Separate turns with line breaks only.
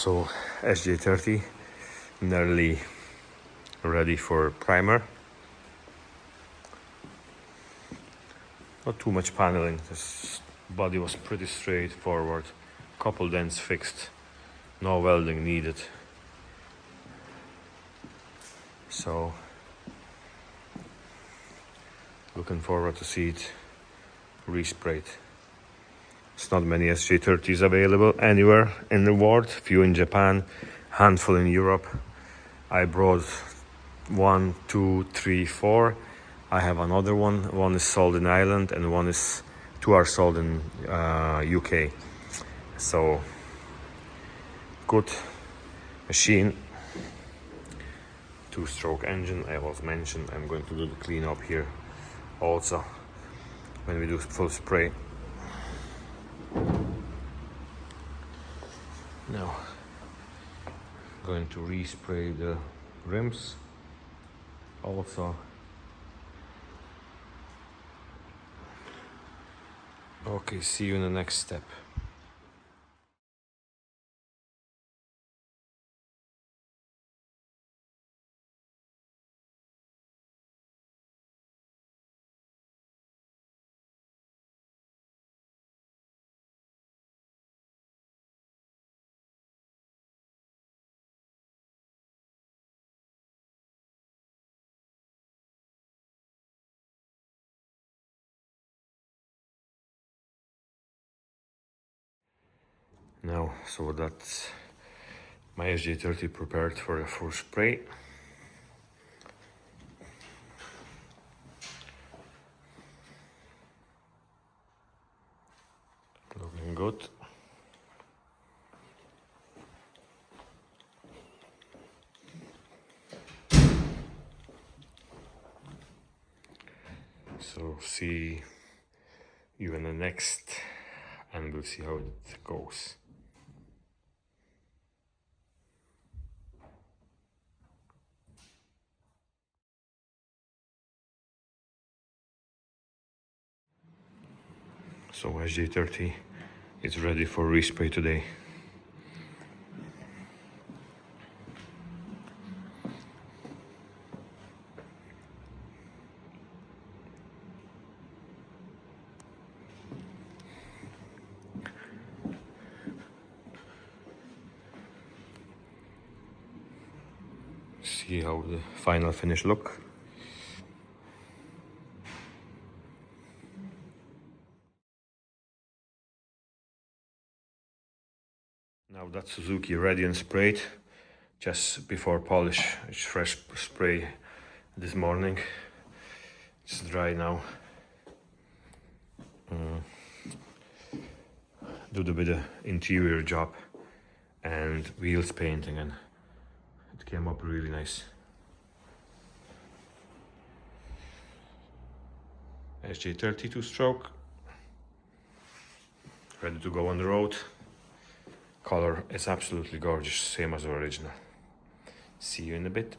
So sj30 nearly ready for primer. Not too much paneling, this body was pretty straightforward. Couple dents fixed, no welding needed. So looking forward to see it resprayed. It's not many sj30s available anywhere in the world, few in Japan, handful in Europe. I brought 1, 2, 3, 4. I have another one. One is sold in Ireland and two are sold in UK. So good machine. 2-stroke engine. I was mentioned I'm going to do the cleanup here also when we do full spray. Now going to respray the rims also. Okay, see you in the next step. Now, so that's my sj30 prepared for a full spray. Looking good. So see you in the next, and we'll see how it goes. So sj30 is ready for respray today. See how the final finish look. Now that's Suzuki ready and sprayed just before polish. It's fresh spray this morning. It's dry now. Do the bit of interior job and wheels painting, and it came up really nice. sj30 2-stroke, ready to go on the road. Color is absolutely gorgeous, same as the original. See you in a bit.